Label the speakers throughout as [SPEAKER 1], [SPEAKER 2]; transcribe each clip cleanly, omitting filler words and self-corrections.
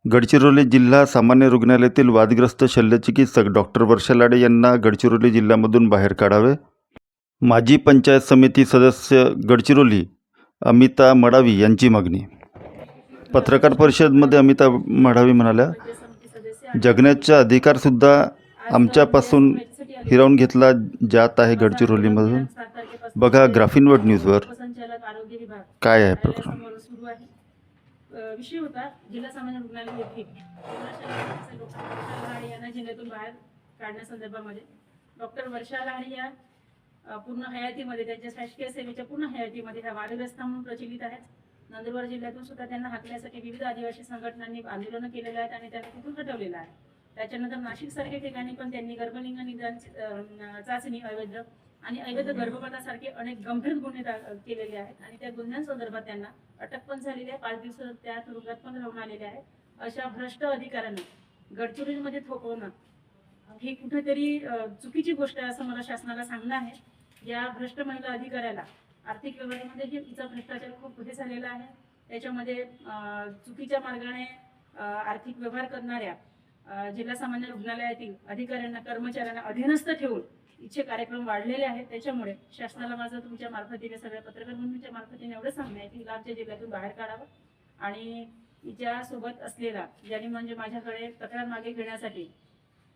[SPEAKER 1] गडचिरोली जिल्हा सामान्य रुग्णालयातील वादग्रस्त शल्यचिकित्सक डॉक्टर वर्षा लाडे यांना गडचिरोली जिल्ह्यामधून बाहेर काढावे. माजी पंचायत समिती सदस्य गडचिरोली अमिता मडावी यांची मागणी. पत्रकार परिषदेमध्ये अमिता मडावी म्हणाल्या, जगण्याचा अधिकारसुद्धा आमच्यापासून हिरावून घेतला जात आहे गडचिरोलीमधून. बघा ग्राफिनवर्ड न्यूजवर काय आहे प्रकरण.
[SPEAKER 2] विषय होता जिल्हा सामान्य रुग्णालय येथे लोकसभा यांना जिल्ह्यातून बाहेर काढण्यासंदर्भामध्ये डॉक्टर वर्षा लाडे या पूर्ण हयातीमध्ये त्यांच्या शासकीय सेवेच्या पूर्ण हयातीमध्ये ह्या वादग्रस्त म्हणून प्रचलित आहेत. नंदुरबार जिल्ह्यातून सुद्धा त्यांना हाकण्यासाठी विविध आदिवासी संघटनांनी आंदोलनं केलेलं आहेत आणि त्यांना तिथून हटवलेलं आहे. त्याच्यानंतर नाशिक सारख्या ठिकाणी पण त्यांनी गर्भलिंग निदान चाचणी अवैध आणि अवैध गर्भपातासारखे अनेक गंभीर गुन्हे केलेले आहेत आणि त्या गुन्ह्यांसंदर्भात त्यांना अटक पण झालेली आहे. 5 दिवस त्या तुरुंगात पण राहून आलेले आहेत. अशा भ्रष्ट अधिकाऱ्यांना गडचिरोलीमध्ये थोपवणं ही कुठेतरी चुकीची गोष्ट आहे असं मला शासनाला सांगणं आहे. या भ्रष्ट महिला अधिकाऱ्याला आर्थिक व्यवहारामध्ये हिचा भ्रष्टाचार खूप पुढे झालेला आहे. त्याच्यामध्ये चुकीच्या मार्गाने आर्थिक व्यवहार करणाऱ्या जिल्हा सामान्य रुग्णालयातील अधिकाऱ्यांना कर्मचाऱ्यांना अधीनस्थ ठेवून इच्छे कार्यक्रम वाढलेले आहेत. त्याच्यामुळे शासनाला माझं तुमच्या मार्फतीने सगळ्या पत्रकार बंधूंच्या मार्फतीने एवढं सांगणं आहे की हिला आमच्या जिल्ह्यातून बाहेर काढावं आणि हिच्या सोबत असलेला ज्यांनी म्हणजे माझ्याकडे तक्रार मागे घेण्यासाठी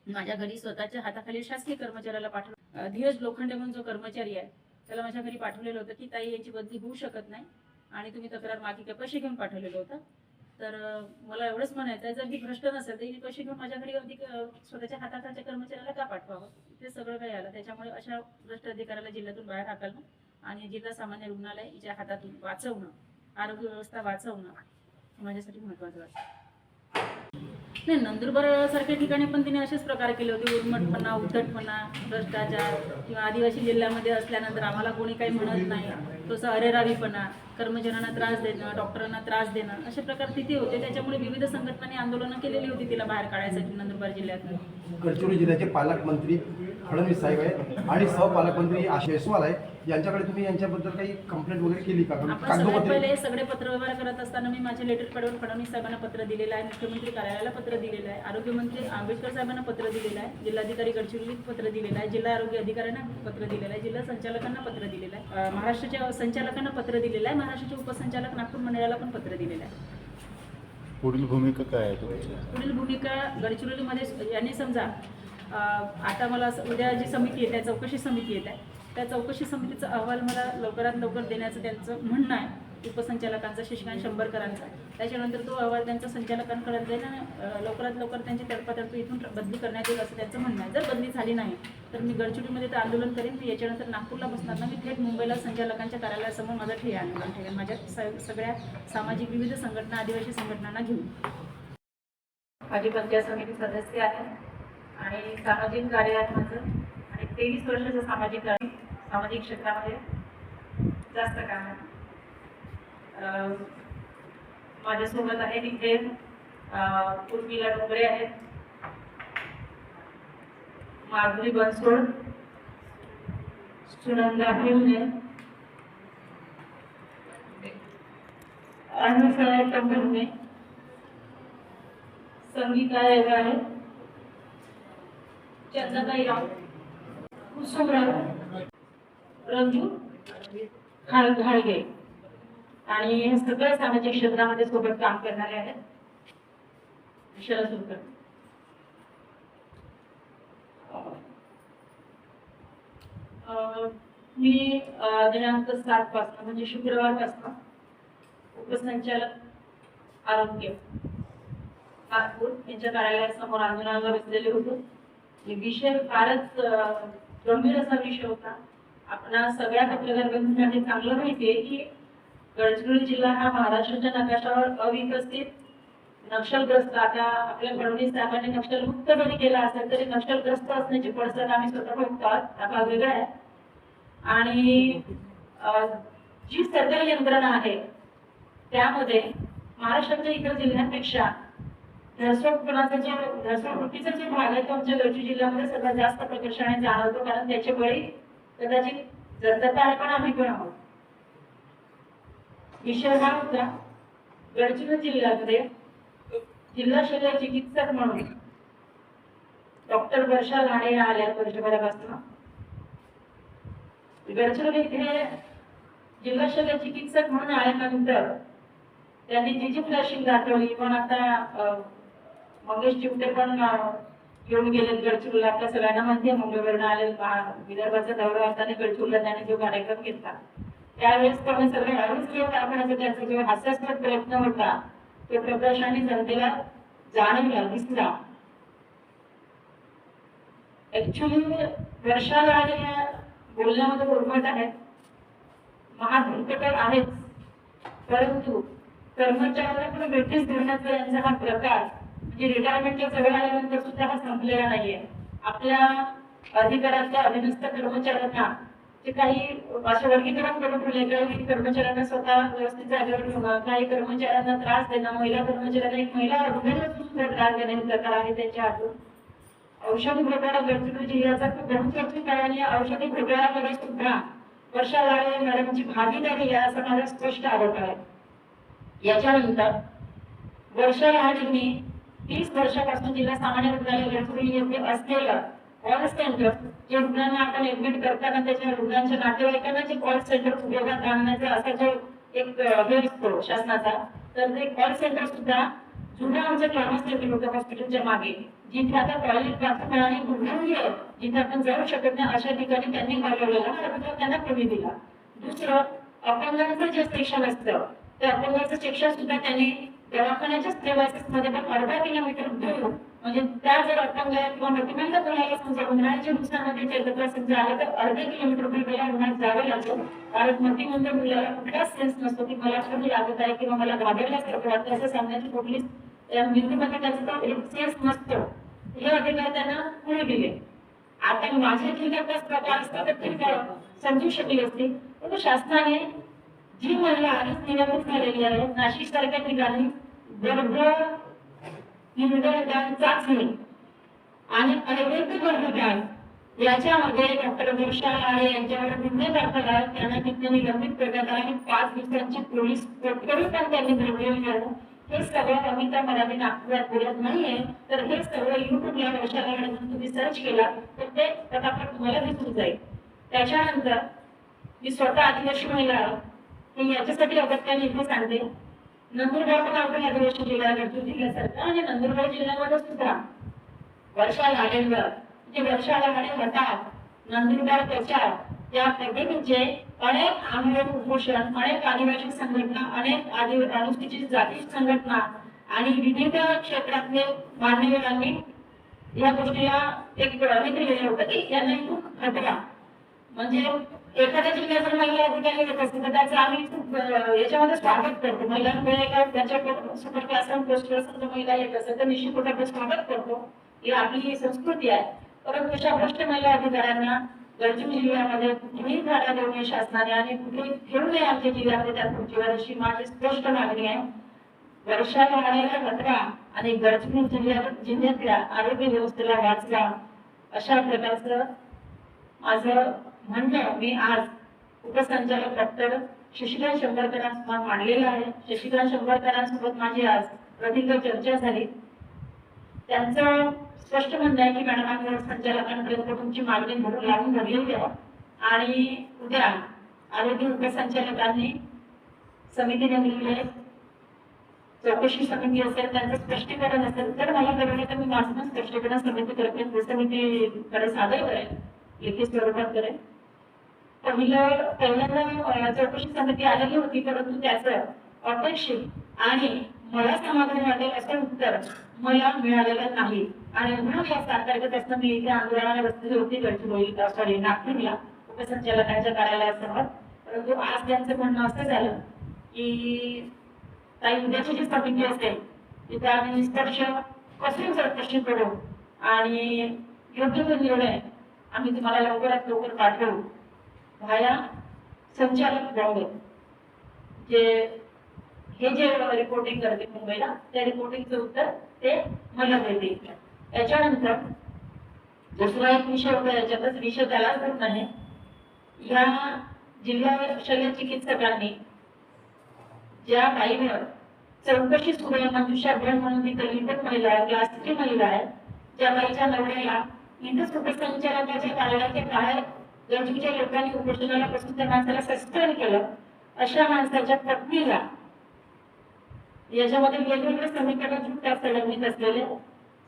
[SPEAKER 2] माझ्या घरी स्वतःच्या हाताखाली शासकीय कर्मचाऱ्याला पाठवलं. धीरज लोखंडे म्हणून जो कर्मचारी आहे त्याला माझ्या घरी पाठवलेलं होतं की ताई यांची बदली होऊ शकत नाही आणि तुम्ही तक्रार मागे काय पैसे घेऊन पाठवलेलं होतं. तर मला एवढंच म्हणायचं आहे, जर ही भ्रष्ट नसेल तर ही पैसे घेऊन माझ्या घरी अधिक स्वतःच्या हाताखालच्या कर्मचाऱ्याला का पाठवावं. ते सगळं काही आलं. त्याच्यामुळे अशा भ्रष्ट अधिकाऱ्याला जिल्ह्यातून बाहेर हाकलणं आणि जिल्हा सामान्य रुग्णालय हिच्या हातातून वाचवणं, आरोग्य व्यवस्था वाचवणं माझ्यासाठी महत्त्वाचं वाटतं. नाही, नंदुरबार सारख्या ठिकाणी पण तिने असेच प्रकार केले होते. उर्मटपणा, उद्धटपणा, भ्रष्टाचार किंवा आदिवासी जिल्ह्यामध्ये असल्यानंतर आम्हाला कोणी काही म्हणत नाही, तसं अरेरावीपणा, कर्मचाऱ्यांना त्रास देणं, डॉक्टरांना त्रास देणं, असे प्रकार तिथे होते. त्याच्यामुळे विविध संघटनांनी आंदोलनं केलेली होती तिला बाहेर काढायसाठी नंदुरबार जिल्ह्यातून.
[SPEAKER 3] गडचिरोली जिल्ह्याचे पालकमंत्री फडणवीस साहेब आहेत आणि सहपालकमंत्री आशिष जयस्वाल आहे. यांच्याकडे तुम्ही यांच्याबद्दल काही कंप्लेंट वगैरे केली का?
[SPEAKER 2] आपण पहिले सगळे पत्रव्यवहार करत असताना मी माझ्या लेटर पॅडवर फडणवीस साहेबांना पत्र दिलेलं आहे, मुख्यमंत्री कार्यालयाला पत्र दिलेलं आहे, आरोग्यमंत्री आंबेडकर साहेबांना पत्र दिलेलं आहे, जिल्हाधिकारी गडचिरोलीत पत्र दिलेलं आहे, जिल्हा आरोग्य अधिकाऱ्यांना पत्र दिलेलं आहे, जिल्हा संचालकांना पत्र दिलेलं आहे, महाराष्ट्राच्या संचालकांना पत्र दिलेलं आहे, महाराष्ट्राचे उपसंचालक नागपूर मंडळाला पण पत्र दिलेलं आहे.
[SPEAKER 1] पुढील भूमिका काय आहे तुमची?
[SPEAKER 2] पुढील भूमिका गडचिरोलीमध्ये यांनी समजा आता मला उद्या जी समिती आहे त्या चौकशी समिती येत आहे, त्या चौकशी समितीचा अहवाल मला लवकरात लवकर देण्याचं त्यांचं म्हणणं आहे, उपसंचालकांचा शशिकांत शंभरकरांचा. त्याच्यानंतर तो अहवाल त्यांच्या संचालकांकडे जाईल आणि लवकरात लवकर त्यांची तडपातडप इथून बदली करण्यात येईल असं त्यांचं म्हणणं आहे. जर बदली झाली नाही तर मी गडचिरोलीमध्ये तर आंदोलन करेन. मी याच्यानंतर नागपूरला बसणार ना, मी थेट मुंबईला संचालकांच्या कार्यालयासमोर माझं ठिय्या आंदोलन ठेवेन माझ्या सगळ्या सामाजिक विविध संघटना, आदिवासी संघटनांना घेऊन. माझी पंचायत समिती सदस्य आहे आणि सामाजिक कार्य आहे माझं आणि 23 वर्षाचं सामाजिक क्षेत्रामध्ये जास्त काम आहे. माझ्यासोबत आहे तिथे उर्मिला डोंगरे आहेत, माधुरी बनसोड, सुनंदा भिवणे, अनुसया टंबुर्णे, संगीता येगाळे, चंद्रताई राव, कुसुमराव, रंजू घाळगे आणि हे सगळ्या सामाजिक क्षेत्रामध्ये सोबत काम करणारे आहेत. शरद सुरकर. मी दिनांक 7 पासून म्हणजे शुक्रवार पासून उपसंचालक आरोग्य नागपूर यांच्या कार्यालयासमोर आंदोलनाला बसलेले होते. विषय फारच गंभीर असा विषय होता. आपल्या सगळ्या पत्रकार बंधूंना चांगलं माहिती आहे की गडचिरोली जिल्हा हा महाराष्ट्राच्या नकाशावर अविकसित, नक्षलग्रस्त, आता आपल्या फडणवीस साहेबांनी नक्षलमुक्त जरी केला असेल तरी नक्षलग्रस्त असण्याची पडसाद आम्ही स्वतः बघतो. हा भाग वेगळा आहे आणि जी सरकारी यंत्रणा आहे त्यामध्ये महाराष्ट्राच्या इतर जिल्ह्यांपेक्षा धर्षणवृत्तीचा जो भाग आहे तो आमच्या गडचिरोली जिल्ह्यामध्ये सर्वात जास्त प्रकर्षाने जाणवतो, कारण त्याचे बळी कदाचित जनता आहे पण आम्ही पण आहोत. विषय हा होता गडचिरोली जिल्ह्यामध्ये जिल्हा शल्य चिकित्सक म्हणून डॉक्टर वर्षा लाडे या आल्या वर्षभरापासून गडचिरोली इथे जिल्हा शल्य चिकित्सक म्हणून आल्यानंतर त्यांनी जी फ्लॅशिंग दाखवली, पण आता मंगेश चिमटे पण येऊन गेले गडचिरोलीला. आपल्या सगळ्यांना माहिती आहे मुंबईवरून आले, विदर्भाचा दौरा असताना गडचिरोलीला त्याने जो कार्यक्रम घेतला त्यावेळेस पण सगळे आरोग्य दाखवण्याचा त्यांचा जो हास्यास्पद प्रयत्न होता तो प्रदर्शनाने जनतेला जाणवला, दिसला. ऍक्च्युली वर्षाला या बोलण्यामध्ये उर्मट आहेत, महाधुरपेटर आहेच, परंतु कर्मचाऱ्यांना पण भेटीस देण्याचा यांचा हा प्रकार म्हणजे रिटायरमेंटच्या जवळ आल्यानंतर सुद्धा हा संपलेला नाहीये. आपल्या अधिकारातल्या अधीनस्थ कर्मचाऱ्यांना जे काही अशा वर्गीकरण करून ठेवले, काही कर्मचाऱ्यांना स्वतः व्यवस्थित जागेवर ठेवणं, काही कर्मचाऱ्यांना त्रास देणं, महिला कर्मचाऱ्यांना एक महिला रुग्णाला सुद्धा त्रास देणे हे प्रकार आहे त्यांच्या हातून. औषधी घोटाळा गडचिरोली जिल्ह्याचा खूप बहुचर्चित आहे आणि औषधी घोटाळ्यामध्ये सुद्धा वर्षा लाडे मॅडमची भागीदारी आहे असा माझा स्पष्ट आरोप आहे. याच्यानंतर वर्षा लाडेंनी 30 वर्षापासून जिल्हा सामान्य रुग्णालय गडचिरोली येथे असलेलं कॉल सेंटर, जे रुग्णांना आपण ऍडमिट करताना त्याच्या रुग्णांच्या नातेवाईकांना जे कॉल सेंटर उपयोगात आणण्याचा असा जो एक हे असतो शासनाचा, तर ते कॉल सेंटर सुद्धा जुन्या आमच्या ट्रॉमा सेंटर होतं हॉस्पिटलच्या मागे, जिथे आता टॉयलेट बाथरूम आणि दुर्गंधी आहे, जिथे आपण जाऊ शकत नाही अशा ठिकाणी त्यांनी बोलवलेलं, त्यांना कमी दिला. दुसरं अपंगांचं जे सेक्शन असतं त्या अपंगाचं सेक्शन सुद्धा त्यांनी दवाखान्याच्याच प्रेमायसेस मध्ये पण अर्धा किलोमीटर दूर, म्हणजे त्या जर अपंग किंवा मोठ्या कोणाला समजा उन्हाळ्याच्या दिवसामध्ये चेतक समजा आलं तर अर्धा किलोमीटर दूर गेल्या उन्हाळ्यात जावं लागतं. कारण मतिमंद मुलाला कुठलाच सेन्स नसतो की मला कमी लागत आहे किंवा मला घाबरल्यासारखं वाटतं असं सांगण्याची कुठलीच मृत्यूमध्ये त्याचा सेन्स नसतो. हे अधिकार त्यांना पुढे दिले. आता माझ्या जिल्ह्यातच प्रकार असता तर ठीक आहे, समजू शकली असती, पण शासनाने जी महिला आधीच नियमित झालेली आहे नाशिक सारख्या ठिकाणी गर्भ निर्धारण चाचणी आणि अवैध गर्भदान याच्यामध्ये डॉक्टर वर्षा लाडे यांच्यावर गुन्हे दाखल आहेत. त्यांना किती निलंबित करण्यात आले आणि 5 दिवसांची पोलीस कोठडी पण त्यांनी भरलेली आहे. हे सगळं अमिता मराठी नागपुरात बोलत नाहीये, तर हे सगळं युट्यूबला वर्षा लाडे तुम्ही सर्च केला तर ते पटापट तुम्हाला दिसून जाईल. त्याच्यानंतर मी स्वतः आदिवासी महिला मी याच्यासाठी अगत्याने इथे सांगते, नंदुरबार पण आपण आदिवासी जिल्हा गडचिरोली जिल्ह्यासारखा आणि नंदुरबार जिल्ह्यामध्ये सुद्धा वर्षा लाडेंवर जे वर्षा लाडे होतात नंदुरबार त्याच्या त्या पद्धतीचे अनेक आंदोलन उपोषण, अनेक आदिवासी संघटना, अनेक अनुसूचित जाती संघटना आणि विविध क्षेत्रातले मान्यवरांनी या गोष्टीला एक हे दिलेलं होतं की यांना खूप खतरा, म्हणजे एखाद्या जिल्ह्यात महिला अधिकारी येत असतील तर त्याचं आम्ही खूप याच्यामध्ये स्वागत करतो. महिलांकडे त्यांच्याकडे सुपर क्लास पोस्ट महिला येत असेल तर निश्चित आपण स्वागत करतो, ही आपली संस्कृती आहे. परंतु अशा भ्रष्ट महिला अधिकाऱ्यांना गडचिरोली जिल्ह्यामध्ये कुठेही धाडा देऊ नये शासनाने आणि कुठेही ठेवू नये आमच्या जिल्ह्यामध्ये त्या खुर्चीवर, अशी माझी स्पष्ट मागणी आहे. वर्षाला आलेला खतरा आणि गडचिरोली जिल्ह्यातल्या आरोग्य व्यवस्थेला वाचवा अशा प्रकारचं माझं म्हणणं मी आज उपसंचालक डॉक्टर शशिकांत शंभरकरांसमोर मांडलेलं आहे. शशिकांत शंभरकरांसोबत माझी आज प्रदीर्घ चर्चा झाली. त्यांचं स्पष्ट म्हणणं आहे की मॅडम आम्ही संचालकांपर्यंत तुमची मागणी लागून धरलेली आहे आणि उद्या आरोग्य उपसंचालकांनी समिती नेमलेली आहे, चौकशी समिती असेल, त्यांचं स्पष्टीकरण असेल तर मला कळलं तर मी माझं स्पष्टीकरण समितीतर्फे समितीकडे सादर करेन, लेखी स्वरूपात करेन. पहिल्यांदा चौकशी समिती आलेली होती, परंतु त्याचं अपेक्षित आणि मला समाधान वाटेल असं उत्तर मला मिळालेलं नाही आणि म्हणून या 7 तारखेपासून मी इथे आंदोलनाला बसलेली होती गडचिरोली नागपूरला उपसंचालकांच्या कार्यालयासमोर. परंतु आज त्यांचं म्हणणं असं झालं की काही उद्याची जी समिती असेल तिथे आम्ही निष्कर्ष कसून चौकशी करू आणि योग्य तो निर्णय आम्ही तुम्हाला लवकरात लवकर पाठवू. व्हाया संचालक बॉम्बे हे जे रिपोर्टिंग करते मुंबईला त्या रिपोर्टिंगचं उत्तर ते मला देते. त्याच्यानंतर दुसरा एक विषय होता, याच्यातच विषय त्यालाच होत नाही. या जिल्हा शल्य चिकित्सकांनी ज्या बाईवर चौकशी सुरू आहे. मंजुषा भण म्हणून ती दलित महिला आहे, क्लासची महिला आहे, ज्या बाईच्या नवऱ्याला इथंच उपसंचालकाच्या कार्यालयाच्या बाहेर गरजूच्या लोकांनी उपोषणाला बसून त्या माणसाला सस्पेंड केलं. अशा माणसाच्या पत्नीला याच्यामध्ये वेगवेगळे समीकरण त्यात संलग्नित असलेले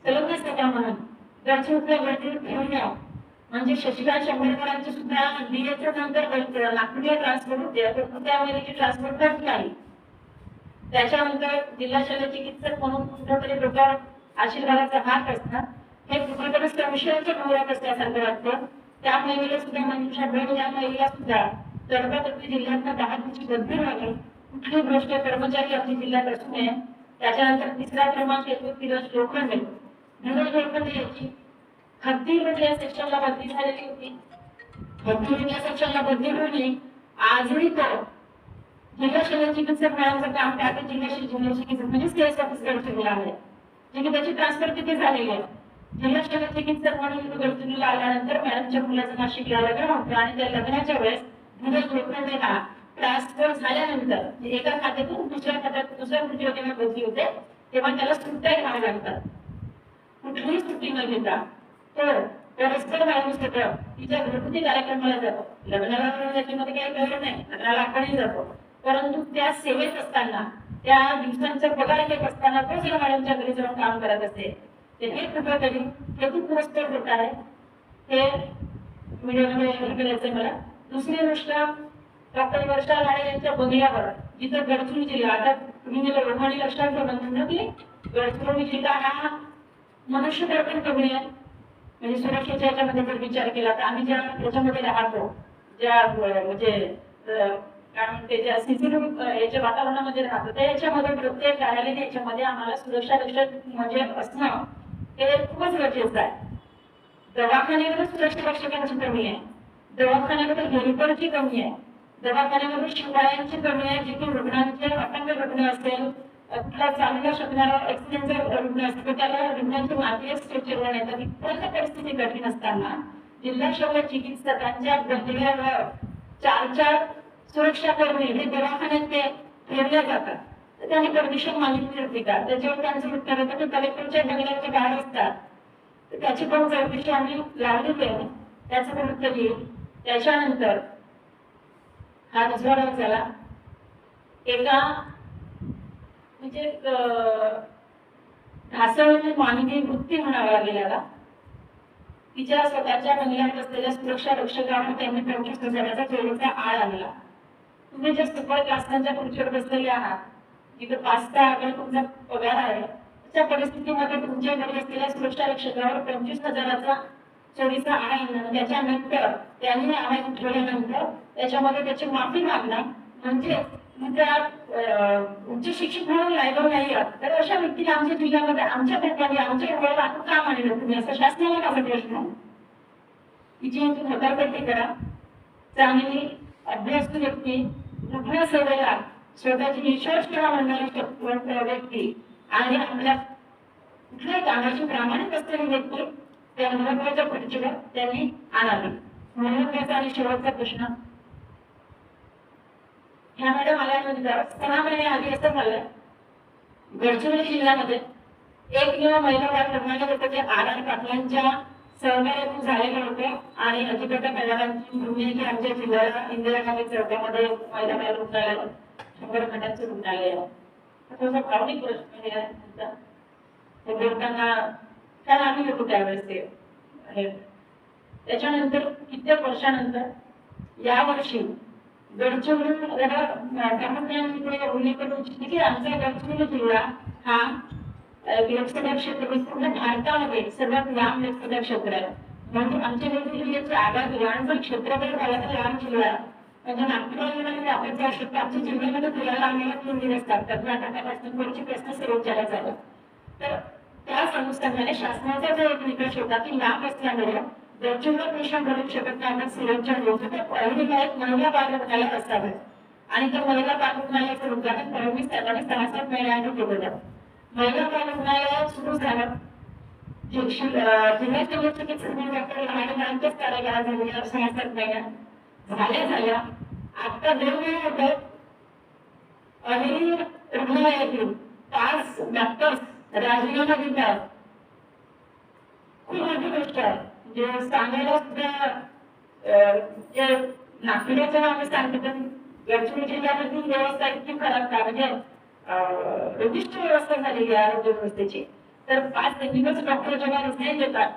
[SPEAKER 2] संलग्न सभा म्हणून गरजूच्या गरजेत घेऊन या म्हणजे शशिकांत शंभरकरांची सुद्धा डीएचं नंतर नागपूरला ट्रान्सफर होते, त्यामध्ये ट्रान्सफर करत नाही. त्याच्यानंतर जिल्हा शल्य चिकित्सक म्हणून कुठेतरी डोक्यावर आशीर्वादाचा हात असतात. हे कुठेतरी संशयाच्या डोळ्यात असल्यासारखं वाटतं. त्या महिलेला सुद्धा मंजुषा भण या महिलेला सुद्धा तडकातडकी जिल्ह्यातनं 10 दिवशी बदली झाली. कुठली भ्रष्ट कर्मचारी आपली जिल्ह्यात असू नये. त्याच्यानंतर तिसरा क्रमांक येतो धीरज लोखंडे. धीरज लोखंडे याची हत्तीमध्ये या सेक्शनला बदली झालेली होती. हत्तीमध्ये या सेक्शनला बदली होणे आजही तो जिल्हा शल्य चिकित्सक मिळायचं काम त्या जिल्हा चिकित्सक म्हणजे सेल्स ऑफिसर ठेवला आहे, जे की त्याची ट्रान्सफर तिथे झालेली आहे. जिल्हा शल्य चिकित्सक म्हणून गडचिरोलीला आल्यानंतर मॅडमच्या मुलाचं नाशिकला लग्न होतं आणि त्या लग्नाच्या वेळेस धीरज लोखंडे हा ट्रान्सफर झाल्यानंतर एका खात्यातून दुसऱ्या खात्यात दुसऱ्या उद्योगाला बदली होते, तेव्हा त्याला सुट्ट्या घ्याव्या लागतात. कुठलीही सुट्टी न घेता तो परस्पर माणूस सगळं तिच्या घरगुती कार्यक्रमाला जातो. लग्नाला त्याच्यामध्ये काही कळत नाही, लग्नाला आपणही जातो, परंतु त्या सेवेत असताना त्या दिवसांचा पगार घेत असताना तोच या मॅडमच्या घरी जाऊन काम करत असते. हे कुठेतरी हेतू पुरस्कार होत आहे, हे मीडियामध्ये करायचं मला. दुसरी गोष्ट डॉक्टर वर्षा लाडे यांच्या बंगल्यावर जिथं गडचिरोली जिल्हा, आता तुम्ही मला लोकांनी लक्षात ठेवलं की गडचिरोली जिल्हा हा मनुष्यबळ कमी आहे. म्हणजे सुरक्षेच्या याच्यामध्ये जर विचार केला तर आम्ही ज्या याच्यामध्ये राहतो, ज्या म्हणजे काय म्हणते ज्या सिसिटिव्ह याच्या वातावरणामध्ये राहतो, त्या याच्यामध्ये प्रत्येक कार्यालय याच्यामध्ये आम्हाला सुरक्षा रक्षक म्हणजे असणं हे खूपच गरजेचं आहे. दवाखान्यामध्ये सुरक्षा रक्षकांची कमी आहे, दवाखान्यामध्ये हेल्परची कमी आहे, दवाखान्यामध्ये शिपायांची कमी आहे. जिथे रुग्णांचे अपंग रुग्ण असेल, कुठला चांगला शकणारा ऍक्सिडेंटचा रुग्ण असतो, त्याला रुग्णांची माती स्ट्रेचरवर येतात. इतक्या परिस्थिती कठीण असताना जिल्हा शल्य चिकित्सकांच्या बंगल्यावर 4 सुरक्षा कर्मी हे दवाखान्यात ते ठेवल्या जातात. तर त्यांनी परमिशन मागितली होती का? त्याच्यावर त्यांचं उत्तर होतं की कलेक्टरच्या बंगल्याचे गार्ड असतात, तर त्याची पण चौकशी आम्ही लावलेली आहे, त्याचं पण उत्तर येईल. त्याच्यानंतर हा दुसरा भाग झाला. एका म्हणजे ढासळती मानवी वृत्ती म्हणावा लागलेला तिच्या स्वतःच्या बंगल्यात असलेल्या सुरक्षा रक्षकांना त्यांनी 25,000चा चोरीचा आळ आणला. तुम्ही ज्या सुपर क्लासांच्या खुर्चीवर बसलेले आहात, जिथे 5 आकडे तुमचा पगार आहे, त्या परिस्थितीमध्ये तुमच्या घरी असलेल्या सुरक्षा रक्षकावर 25,000चा चोरीचा आळ आणणं, त्याच्यानंतर त्यांनी आवाज उठवल्यानंतर त्याच्यामध्ये त्याची माफी मागणं म्हणजे त्या उच्च शिक्षित म्हणून लायबल नाही आहात, तर अशा व्यक्तीला आमच्या जिल्ह्यामध्ये आमच्या ठिकाणी आमच्या वेळेला आपण का मानलं तुम्ही असं शासनाला का प्रश्न? तिची हकालपट्टी करा. चांगली अभ्यासू व्यक्ती, कुठल्या सवयीला स्वतःची विश्वासठेवा म्हणणारी व्यक्ती आणि आपल्या कुठल्याही कामाची प्रामाणिक असलेली व्यक्ती त्या महत्वाच्या खुर्चीवर त्यांनी आणावी. महत्वाचा आणि शेवटचा प्रश्न, ह्या मॅडम आल्यानंतर 6 महिने आधी असं झालं गडचिरोली जिल्ह्यामध्ये एकमेव महिला बाल रुग्णालय होतं जे आर पाटलांच्या सहकार्यातून झालेलं होतं आणि अधिकता कल्याणाची भूमी की आमच्या जिल्ह्याला इंदिरा गांधी चौकामध्ये महिला बाल रुग्णालय 100 खाटांचं रुग्णालय आहे. थोडासा भावनिक प्रश्न आहे ते बोलताना कारण आम्ही होतो त्यावेळेस ते. त्याच्यानंतर कित्येक वर्षानंतर यावर्षी गडचिरोली उल्लेख करू इच्छिते की आमचा गडचिरोली जिल्हा हा लोकसभा क्षेत्र पूर्ण भारतामध्ये सर्वात लांब लोकसभा क्षेत्र आहे. म्हणजे आमच्या गडचिरोलीचे आगामी लहानपण क्षेत्रफळ भागाचा लांब जिल्हा म्हणजे नागपूरमध्ये आपण जाऊ शकतो. आमच्या जिल्ह्यामध्ये फिरायला आम्हाला 3 दिवस लागतात. कर्नाटकापासून पुढची प्रश्न सर्वोच्चाला झाला. तर त्या अनुषंगाने शासनाचा जो एक निकष होता की लांब असल्यामुळे गडचिरोली पेशंट भरू शकत नाही, आपण सिलेंडर होतो तर पहिली एक महिला बाल रुग्णालय असावे आणि त्या महिला बाल रुग्णालयाचं उद्घाटन 2007 महिन्याआधी केलं होतं. महिला बाल रुग्णालय सुरू झालं जिल्हा शल्य चिकित्सक डॉक्टर मॅडमांच्याच कार्यालयात झालेल्या 6-7 महिन्यात झाल्या. आता 2 महिने होतात आणि रुग्णालयातील 5 डॉक्टर्स राजीनामा देतात, खूप मोठी गोष्ट आहे. म्हणजे सांगायला सुद्धा जे नागपुराचं आम्ही सांगतो, पण गडचिरोली जिल्ह्यामधील व्यवस्था इतकी खराब का, म्हणजे उद्दिष्ट व्यवस्था झालेली आहे आरोग्य व्यवस्थेची. तर 5 दिवस डॉक्टर जेव्हा रिझाईन देतात,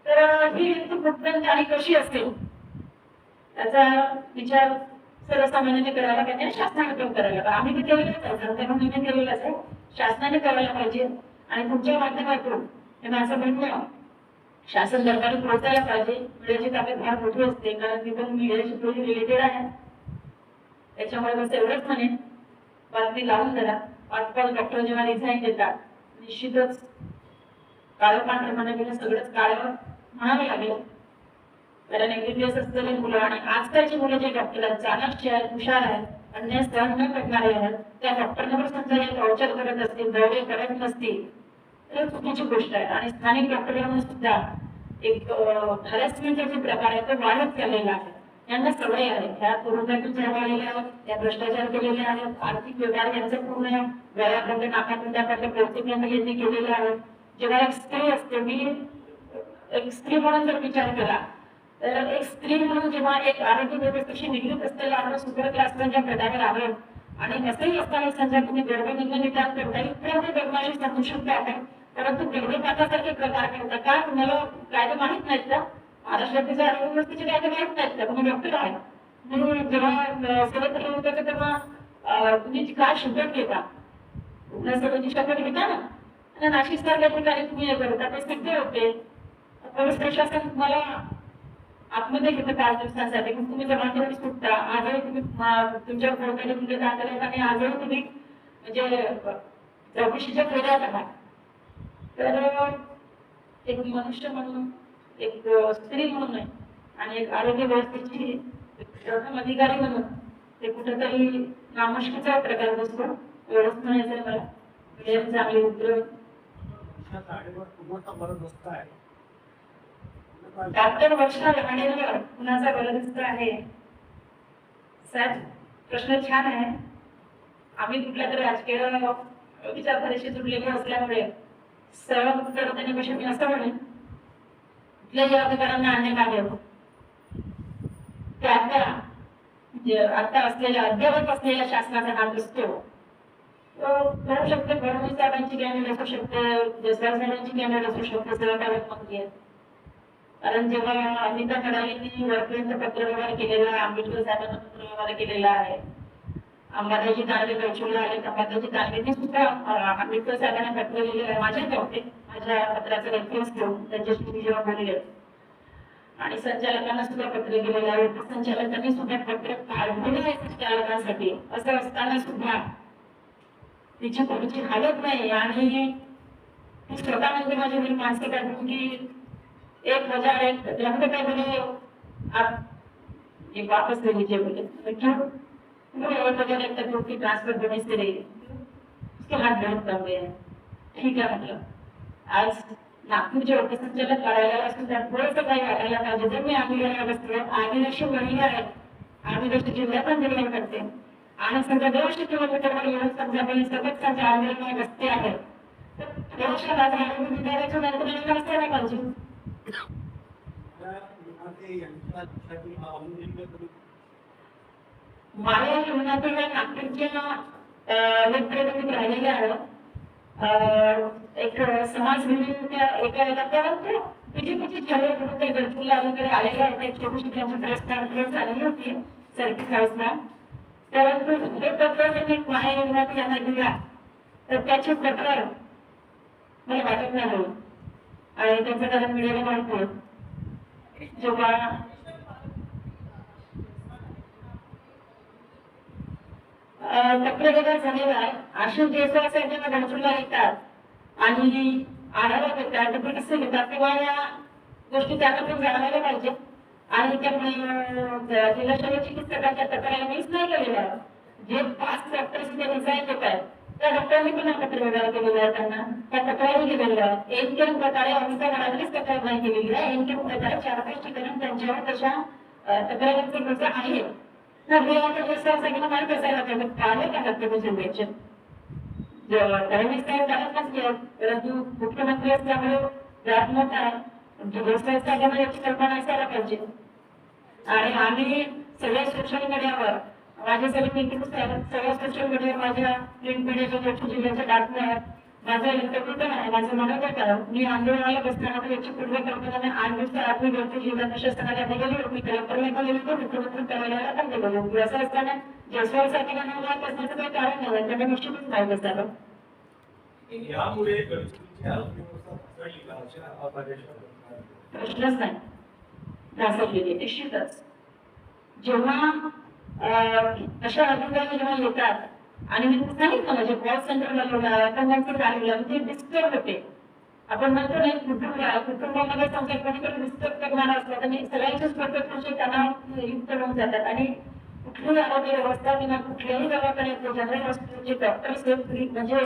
[SPEAKER 2] तर ही व्यक्ती कुठपर्यंत आणि कशी असेल त्याचा विचार सर्वसामान्यांनी करायला पाहिजे आणि शासनाने पण करायला पाहिजे. आम्ही ते केलेलंच आहे, सरकारने केलेलंच आहे, शासनाने करायला पाहिजे. आणि तुमच्या माध्यमातून हे माझं म्हणणं शासन दरबारी पोहोचायला पाहिजे. वेळेची ताकद फार मोठी असते, कारण ती पण मीडियाशी रिलेटेड आहे. त्याच्यामुळे बस एवढंच म्हणेन, बातमी लावून धरा. 5 डॉक्टर जेव्हा रिझाईन देतात, निश्चितच काळं पांढरं म्हणायला सगळंच काळं म्हणावं लागेल. कारण एमबीबीएस असलेली मुलं आणि आजकालची मुलं जे डॉक्टर आहेत, चाणक्य आहेत, हुशार आहेत, अन्याय सहन न करणारे आहेत, त्या डॉक्टरवर समजा हे टॉर्चर करत असतील, दौरे करत नसतील, तर चुकीची गोष्ट आहे. आणि स्थानिक डॉक्टरांना सुद्धा एक हॅरेसमेंटचे प्रकार आहे तो वाढत चाललेला आहे. यांना सवय आहे, ह्या कोरोनातून जन्मलेल्या आहेत, त्या भ्रष्टाचार केलेले आहेत, आर्थिक व्यवहार यांचं पूर्ण गळ्यापर्यंत नाकातोंडापर्यंत प्रत्येकाने यांनी केलेले आहेत. जेव्हा एक स्त्री असते, मी एक स्त्री म्हणून जर विचार केला, तर एक स्त्री म्हणून जेव्हा एक आरोग्य व्यवस्थेशी निगडीत असलेला आपण सुपर क्लासच्या पदावर आलो आणि असंही असताना समजा तुम्ही गर्भनिर्मिती निदान करता, इतक्या बदमाशी समजू शकता आपण, परंतु गर्भपातासारखे प्रकार करता का? तुम्हाला कायदे माहीत नाहीत का? महाराष्ट्रातील आरोग्य व्यवस्थेचे कायदे माहीत नाहीत का? तुम्ही डॉक्टर आहे म्हणून जेव्हा सगळं होतं तेव्हा तुम्ही काय शपथ घेता, सगळ्यांची शपथ घेता ना. आणि नाशिक सारख्या ठिकाणी तुम्ही हे करता, ते सिद्ध होते. पोलीस प्रशासन तुम्हाला आतमध्ये घेतं 5 दिवसांसाठी, मग तुम्ही जबाबदारी सुटता. आजही तुम्ही तुमच्या कोर्टाने तुमच्या दाखल आणि आजही तुम्ही म्हणजे चौकशीच्या फेऱ्यात आहात. तर एक मनुष्य म्हणून, एक स्त्री म्हणून आहे आणि एक आरोग्य व्यवस्थेची प्रथम अधिकारी म्हणून ते कुठेतरी नामुष्कीचा प्रकार दिसतो. एवढंच म्हणायचं मला. वेळ चांगली उतरव. डॉक्टर वर्षा राणेंवर कुणाचा बलदस्त आहे? सर, प्रश्न छान आहे. आम्ही कुठल्या तरी राजकीय विचारधारेशी जुडलेले असल्यामुळे सरळ उत्तर देण्यापेक्षा मी असं म्हणेन, कुठल्या ज्या अधिकाऱ्यांना अन्याय आले ते आता असलेल्या अद्यावत असलेल्या शासनाचा हात असतो. करू शकते फडणवीस साहेबांची कॅमेरा असू शकते, जसवाल साहेबांची कॅमेरा असू शकते, सगळं पालकमंत्री आहेत. कारण जेव्हा अनिता खडालेंनी वरपर्यंत पत्रव्यवहार केलेला आहे, आंबेडकर साहेबांना पत्रव्यवहार केलेला आहे, अंबादाजी दानवे गडचिरोलीला आले, अंबादाजी दानवेंनी सुद्धा आंबेडकर साहेबांना पत्र लिहिलेलं आहे. माझ्याच होते, माझ्या पत्राचा रेफरन्स घेऊन त्यांच्याशी मी जेव्हा बोलले आणि संचालकांना सुद्धा पत्र गेलेलं आहे, संचालकांनी सुद्धा पत्र काढलेलं आहे संचालकांसाठी. असं असताना सुद्धा तिची कोणीची हालत नाही. आणि ती स्वतः म्हणजे माझी मी मानसिक काढून की 1001 रंग पे बोले आप ये वापस ले लीजिए बोले, क्यों? वो 1001 तक की ट्रांसफर देने से रही, उसके हाथ बहुत कम गए हैं. ठीक है, मतलब आज नागपूरच्या उपसंचालक कार्यालयाला सुद्धा थोडंसं काही वाटायला पाहिजे. जर मी आदिवासी महिला आहे, आदिवासी जिल्ह्यात निर्माण करते आणि समजा 200 किलोमीटरवर येऊन समजा मी सतत समजा आंदोलन रस्ते आहेत, तर 200 विद्यार्थ्याच्या नंतर रस्त्याला पाहिजे. माझ्या जीवनातील नागपूरच्या मित्र राहिलेले आहे. एक समाज विरोधाच्या एका टप्प्यावर बीजेपीची छाया विरुद्ध गडचिरोली अलीकडे आलेले आहेत. एक छोटीशी त्यांची प्रेस झालेली होती सर्किट हाऊसला. परंतु हे पत्र त्यांनी महायुद्धात यांना दिला, तर त्याचे प्रकार मला वाटत नाही आणि त्यांचं कारण मीडियाला माहिती आहे. जेव्हा तक्रारदार झालेला आहे, आशिष देसाई साहेब जेव्हा गडचिरोलीला येतात आणि आढावा घेतात, डबल कसं घेतात, तेव्हा या गोष्टी त्यांना पण जाणायला पाहिजे. आणि त्या जिल्हा शल्य चिकित्सकांच्या तक्रारी मीच नाही केलेल्या आहेत. जे 5 डॉक्टर्स ते रिझाईन देत आहेत, त्या डॉक्टरांनी पण पत्रव्यवहार केलेला आहे, त्यांना त्या तक्रारी दिलेल्या आहेत. एनकेएम प्रकारे अमिता गडावरच तक्रार नाही केलेली आहे. एनकेएम प्रकारे 4-5 ठिकाणी त्यांच्यावर तशा तक्रारींचे अर्ज आहे. तर सगळ्यांना माहीत असायला पाहिजे, पाहिलं का डॉक्टर जिल्ह्याचे फडणवीस साहेब करत नसले परंतु मुख्यमंत्री असल्यामुळे राजमाता व्यवसाय साहेबांना याची कल्पना असायला पाहिजे. आणि आम्ही सगळ्या सोशल मीडियावर माझ्या सगळ्या सोशल मीडियावर माझ्या प्रिंट मीडियाच्या जिल्ह्याच्या टाकल्या माझा इंटरव्ह्यू पण आहे. माझं म्हणत होतं मी आंदोलनाला बसताना याची पूर्वकल्पना 8 दिवसाआधी वरती जिल्हा प्रशासनाला दिलेली होती. कलेक्टरला दिली होती, मुख्यमंत्री कार्यालयाला पण दिलेली होती. असं असताना जयस्वालसाठी नाव असण्याचं काही कारण नाही. त्यामुळे निश्चितच नाही बसावं.
[SPEAKER 4] यामुळे गडचिरोलीची आरोग्य व्यवस्था ढासळली का अशा अपार्श्वभूमीवर
[SPEAKER 2] प्रश्नच नाही ढासळलेली निश्चितच. जेव्हा अशा अभिप्राय जेव्हा येतात आणि मी सांगितलं म्हणजे कॉल सेंटरला लोक ते डिस्टर्ब होते. आपण म्हणतो नाही कुटुंबामध्ये समजा कोणीकडे डिस्टर्ब करणारा असला तर सगळ्यांच्याच प्रकारचे तणाव युक्त होऊन जातात. आणि कुठलीही आरोग्य व्यवस्था किंवा कुठल्याही दवाखान्यात जनरल हॉस्पिटलचे डॉक्टर्स म्हणजे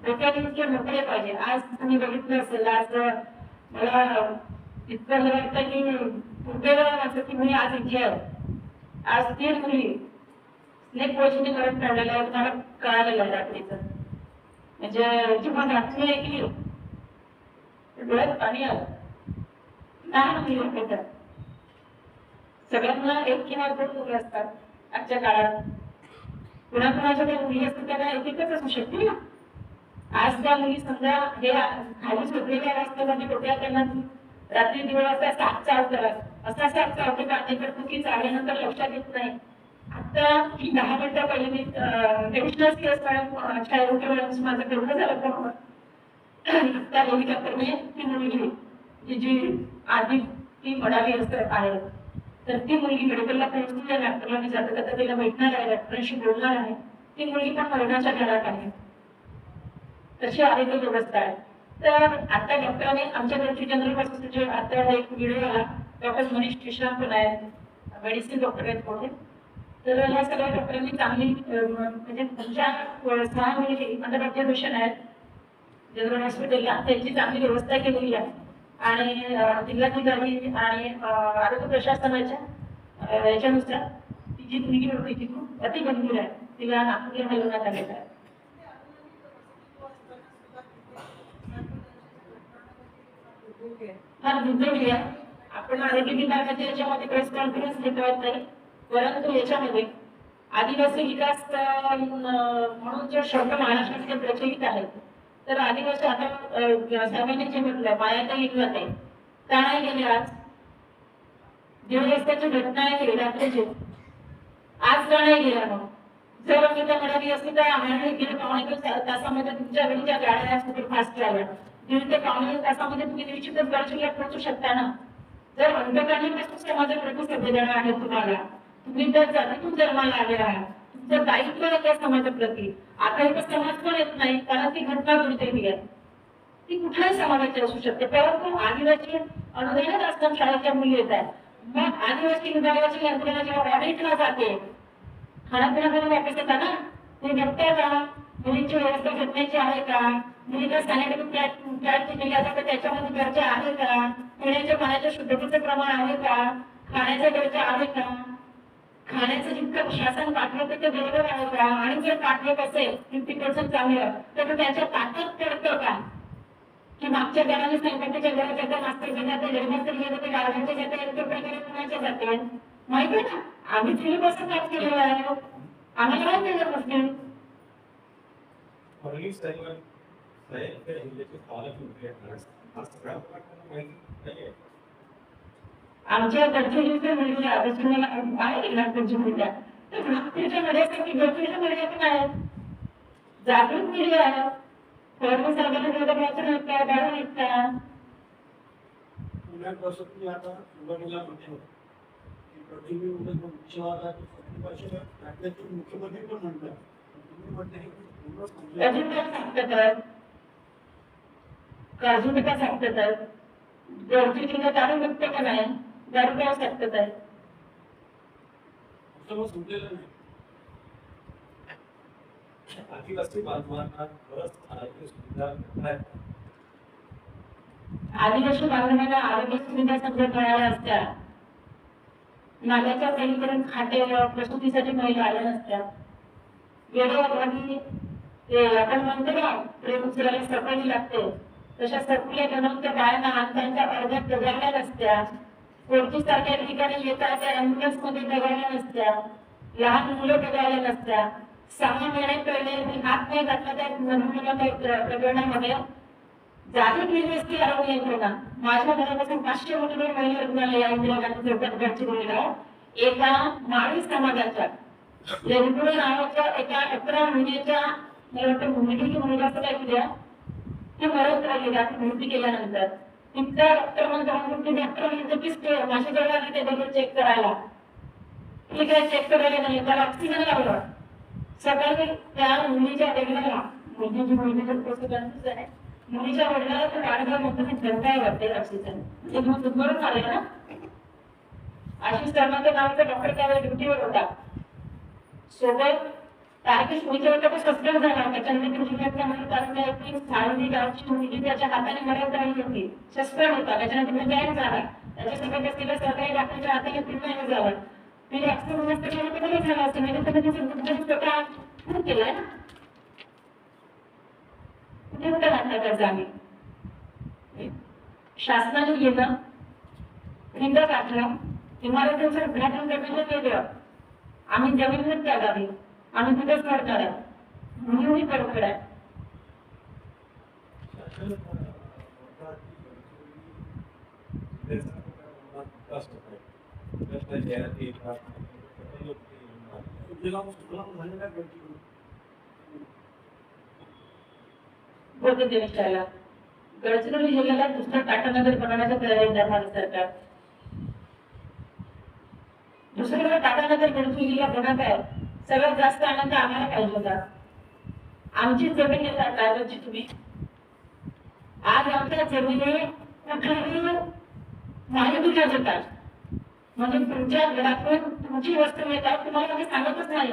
[SPEAKER 2] डोक्यात मोकळे पाहिजे. आज तुम्ही बघितलं असेल, आज मला इतकं वाटतं की दुर्दैव वाटतं की मी आज इथे आहे. आज 3 मुली स्नेक पॉइझनिंग मरण काढलेलं आहे. तुम्हाला कळालेलं आहे रात्रीचं. म्हणजे जेव्हा रात्री ऐकली डोळ्यात पाणी आलं. लहान मुली होत्या. सगळ्यांना 1 किंवा 2 मुली असतात आजच्या काळात. कुणाकुणाच्या काही मुली असतात त्यांना एकच असू शकते ना. आज त्या मुली समजा हे खाली झोपलेल्या रस्त्यामध्ये डोक्यात त्यांना रात्री 1:30 वाजता 7चा अवतार असा 7चा अवतार काढण्याकडे चुकीचं आल्यानंतर लक्षात येत नाही. आता 10 मिनिटं पहिले मी कमिशनर्स केस मॅडम छायारोग्य मॅडम माझं तेवढं झालं पण त्या हेलिकॉप्टरने ती मुलगी जी आधी ती म्हणाली असं आहे तर ती मुलगी मेडिकलला पोहोचली आहे. डॉक्टरला मी जाता जाता तिला भेटणार आहे, डॉक्टरांशी बोलणार आहे. ती मुलगी पण मरणाच्या घरात आहे. तशी आरोग्य व्यवस्था आहे. तर आता डॉक्टरांनी आमच्याकडे जनरल हॉस्पिटलचे आता एक व्हिडिओ आला. डॉक्टर मनीष टिश्रा पण आहेत, मेडिसिन डॉक्टर आहेत मोठे. तर ह्या सगळ्या डॉक्टरांनी चांगली म्हणजे तुमच्या 6 मुली अंडर ऑब्झर्वेशन आहेत जनरल हॉस्पिटलला. त्यांची चांगली व्यवस्था केलेली आहे. आणि जिल्हाधिकारी आणि आरोग्य प्रशासनाच्या याच्यानुसार ती जी मुलगी होती ती खूप अति गंभीर आहे. तिला नागपूरला हलवण्यात आलेलं आहे. हा दुर्दैवी आहे. आपण आरोग्य विभागाच्या याच्यामध्ये प्रेस कॉन्फरन्स घेता येत नाही. परंतु याच्यामध्ये आदिवासी विकास म्हणून जो शब्द महाराष्ट्रामध्ये प्रचलित आहे तर आदिवासी आता साहेबांनी जे म्हटलं मायाताई इंगवते का नाही गेले आज 1:30 वाजताची घटना आहे रात्रीची. आज का नाही गेल्या मग? जर आम्ही त्या मिळाली असती तर आम्हाला गेल्या 1.5 तासामध्ये तुमच्या वेळीच्या गाड्या सुपरफास्ट झाल्या. 1.5 ते 1.5 तासामध्ये तुम्ही निश्चितच गडचिरोलीला पोहोचू शकता ना. जर अंधकारापासून समाजात प्रतिसाद देणं आहे तुम्हाला, तुम्ही त्या जातीतून जन्माला आले आहात, तुमचं दायित्व आहे त्या समाजाप्रती. आता इथं समाज पण येत नाही कारण ती घटना दुर्दैवी आहे. ती कुठल्याही समाजाची असू शकते. परंतु आदिवासी अनुदानित आश्रम शाळेच्या मुली येत आहेत. मग आदिवासी विभागाची यंत्रणा जेव्हा ऑडिटला जाते खाण्यापिण्याकडे वापस येतात ना, ते बघताय का मुलींची व्यवस्था घेतण्याची आहे का, मुलीला सॅनिटरी पॅड दिली जाते तर त्याच्यामध्ये गरजा आहे का, पिण्याच्या पाण्याच्या शुद्धतेचं प्रमाण आहे का, खाण्याच्या गरजा आहे का, खाण्याचं जितकं शासन पाठवतं ते बरोबर आहे का. आणि जर पाठवत असेल 50% चांगलं तर त्याच्या ताकद पडतं का की मागच्या घराने संकटाच्या घरात जाते मास्तर घेण्यात जन्मस्थळ गेलं ते गावाच्या जाते इतर प्रकारे कुणाच्या जाते माहिती आहे ना. आम्ही सिलेबस पास केलेला आहे. आम्हाला काय केलं गोष्टी
[SPEAKER 4] फडणवीस साहेब जिल्ह्याचे पालकमंत्री आहेत. आज सगळ्या प्रकारच्या माहिती नाहीये.
[SPEAKER 2] आमच्या गडचिरोलीच्या मुलीला आहे नागपूरची मुलीला तर नागपूरच्या मध्ये गडचिरोलीच्या मुलीला पण आहे जागृत मुली आहे. फडणवीस साहेबांना वाचन ऐकता गाडून ऐकता
[SPEAKER 4] पुण्यापासून मी आता सुरुवातीला म्हणतो की गडचिरोली मुख्यमंत्री पण म्हणतात तुम्ही म्हणते
[SPEAKER 2] अजून काय सांगतात अजून काय सांगतात गडचिरोलीला दारू मुक्त पण आहे. दारू काय सांगतात आहे
[SPEAKER 4] आदिवासी बांधवांना खरंच आरोग्य सुविधा आहेत.
[SPEAKER 2] आदिवासी बांधवांना आरोग्य सुविधा समजा मिळाल्या असत्या. नाल्याच्या पलीकडून खाटे प्रसूतीसाठी महिला आल्या नसत्या. वेळेवर ते आपण म्हणतो ना प्रेम उचलायला सफाई लागते, तशा सफाईला बनवून त्या बायांना त्यांच्या अर्ध्यात दगावल्या नसत्या, कोणती सारख्या ठिकाणी येतात त्या ॲम्ब्युलन्स मध्ये दगावल्या नसत्या, लहान मुलं दगावल्या नसत्या. 6 महिने पहिले मी हात नाही घातला त्या प्रकरणामध्ये जागतिक निर्वस्ती आरोग्य यंत्रणा माझ्या घरापासून 500 मीटर महिला रुग्णालय या इंदिरा गांधी चौकात गडचिरोलीला एका माळी समाजाच्या रेणुकुळे नावाच्या एका 11 महिन्याच्या मुलीची असं काय केल्या ती मरत राहिली मृत्यू केल्यानंतर तिथला डॉक्टर म्हणतो डॉक्टर म्हणतो की माझ्याजवळ आले ते डबल चेक करायला, ठीक आहे चेक करायला नाही, त्याला ऑक्सिजन लावलं. सकाळी त्या मुलीच्या वडिलाला मुलीच्या वडिलाला तर गाडीवर म्हणतो की धंदा वाटते ऑक्सिजन हे बरोबर आले ना. आशिष शर्माच्या नावाचा डॉक्टर त्यावेळी ड्युटीवर होता. सोबत तारखेश मुलीच्या तो सस्पेंड झाला होता. चंद्रपूर जिल्ह्यातल्या म्हणून तालुक्या एक साळुंडी गावची मुलगी त्याच्या हाताने मरण राहिली होती, सस्पेंड होता. त्याच्यानंतर जॉईन झाला. त्याच्यासोबत असलेल्या सरकारी डॉक्टरच्या हाताने पूर्ण झाला. मी ऍक्सिडेंट नसतं कधी झाला असतं म्हणजे त्याचं स्वतः केलाय ना कुठे कुठे घातला जागी शासनाने गेलं, खिंड काढलं, इमारतींचं उद्घाटन करण्याचं केलं. आम्ही जमीनच त्या गावी आम्ही तिथेच करणार आहे म्हणूनही बरोबर आहे. गडचिरोली जिल्ह्याला दुसरं टाटानगर बनवण्याचा प्रयत्न करणार सरकार. दुसरीकडे टाटानगर गडचिरोलीला बनत आहे. सगळ्यात जास्त आनंद आम्हाला पाहिजे होता. आमची जमीन येतात कागदची तुम्ही आज आमच्या जमिनी कुठलीही माहिती देतात म्हणजे तुमच्या घरातून तुमची वस्तू येतात तुम्हाला काही सांगतच नाही.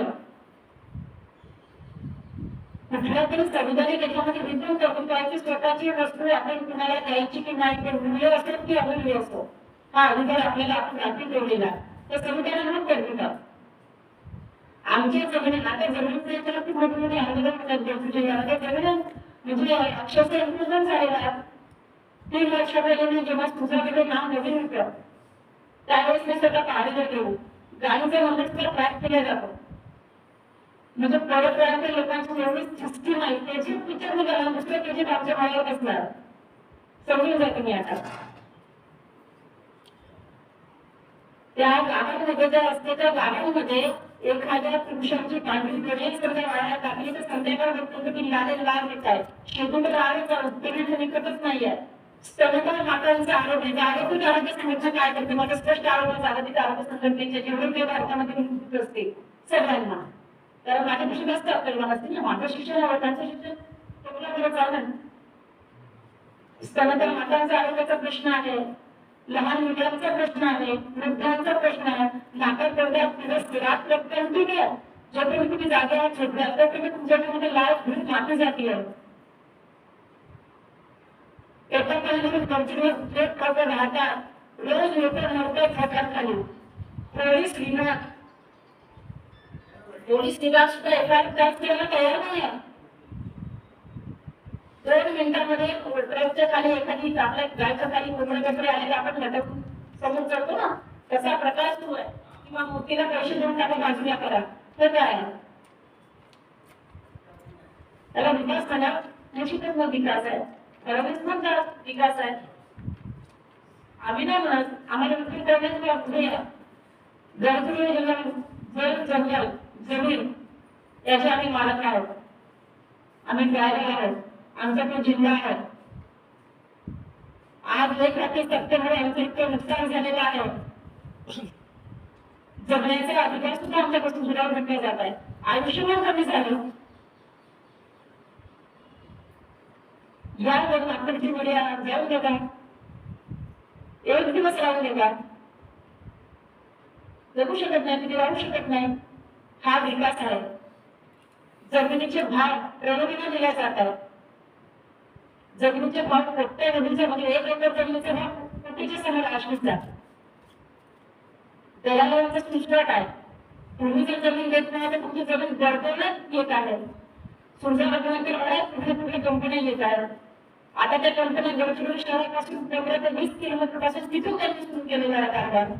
[SPEAKER 2] कुठल्या तरी संविधानिक याच्यामध्ये विद्युत कुटुंबाची स्वतःची वस्तू आपण कुणाला द्यायची की नाही ते मूल्य असेल की अमूल्य असो हा अधिकार आपल्याला आपण राखीव ठेवलेला तर संविधानाला करतो. आमच्या जमिनी आता जमिनीचं खूप मोठी मोठी आंदोलन होतात. जमीन म्हणजे अक्षरशः इम्प्रुव्हमेंट झालेला आहे. 3 वर्ष पहिले जेव्हा तुझ्याकडे नाव नवीन होतं त्यावेळेस मी स्वतः पाहायला गेलो. गाडीचा नंबर ट्रॅक केला जातो म्हणजे परत लोकांची एवढी सिस्टीम नाही त्याची पिक्चर निघाला दुसऱ्या त्याची आमच्या भागात असणार समजून जातो मी आता. त्या गावामध्ये ज्या असते त्या गावामध्ये एखाद्या पुरुषांची पांढरी कडेच समजा वाळ्या टाकली तर संध्याकाळ बघतो की लाल येत आहे. शेतून उत्पन्न निघतच नाहीये. स्तनपान मातांचा आरोग्य जागतिक आरोग्य संघटना काय करते मला स्पष्ट आरोग्य जागतिक आरोग्य संघटनेच्या जेवढे ते भारतामध्ये नियुक्त असते सगळ्यांना तर माझ्यापेक्षा जास्त अकलमान असते ना. माझं शिक्षण त्यांचं शिक्षण तुम्हाला चालणार. स्तनपान मातांचा आरोग्याचा प्रश्न आहे, लहान मुलांचा प्रश्न आहे, वृद्धांचा प्रश्न आहे. नाकात तेवढ्या रात कंटिन्यू जोपर्यंत तुम्ही जागेवर झोपल्या तर तुम्ही तुमच्यामध्ये लाईफ घेऊन माती जाते. राहतात रोज लोक नव्हत्या छतात खाली. पोलीस विभाग सुद्धा एका करायला तयार नाही. 2 मिनिटांमध्ये ट्रकच्या खाली एखादी आपल्या गायच्या खाली कोंबडे कपडे आलेले आपण लटकून समोर चढतो ना तसा प्रकार सुरू आहे. किंवा मूर्तीला पैसे देऊन टाका बाजूला करा तर काय त्याला विकास म्हणा निश्चितच मग विकास आहे. विकास आहे. आम्ही नाही म्हणत आम्हाला विक्री करण्याची पुढे गडचिरोली जंगल जमीन याचे आम्ही मालक आहोत. आम्ही ड्रायव्हर आहोत. आमचा तो जिल्हा आहे. आज 1/7 आमचं इतकं नुकसान झालेलं आहे. जगण्याचे अधिकार सुद्धा आमच्यापासून दुरावर घेतले जात आहे. आयुष्यमान कमी झालं. यावर नागपूरची मीडिया जाऊन देतात. एक दिवस राहून देतात. जगू शकत नाही तिथे राहू शकत नाही. हा विकास आहे. जमिनीचे भाग प्रलोभीला दिल्या जातात. जमिनीचे भाग कोट्या नदीचे म्हणजे 1 एकर जमिनीचे भाग कोटीच्या समोर आश्रित जातात. दलालांचा सुश्वाट आहे. तुम्ही जर जमीन देत नाही तर तुमची जमीन गडगडत येत आहे.
[SPEAKER 5] सुरजानगरमध्ये बऱ्याच कुठे कंपन्या येतात. आता त्या कंपन्या गडचिरोली शहरापासून 15 ते 20 किलोमीटर पासून तिथून त्यांनी सुरू केलेला आहे कारभार.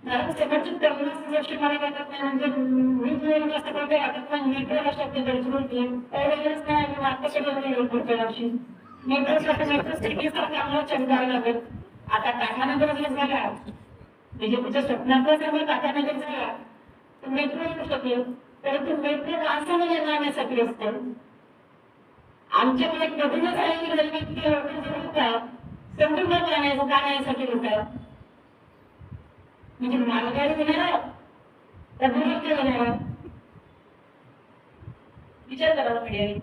[SPEAKER 5] तरुण संरक्षण मला वाटत नाही म्हणजे मी तुला जास्त करते आता पण मेट्रो शब्द गडचिरोली त्यावेळेस काय आम्ही मार्केटमध्ये गेलो पुढच्या वर्षी मेट्रो सिटीचा चांगला चमकावा लागेल. आता टाटानगर जर झाला बीजेपीच्या स्वप्नातच जर टाटानगर झाला तर मेट्रो येऊ शकेल. परंतु मेट्रो माणसाला येण्यासाठी असतं. आमच्याकडे कधीच आलेली रेल्वे होता संपूर्ण जाण्यासाठी होता म्हणजे मालगाडी येणार तर येणार विचार करावा मीडियाने.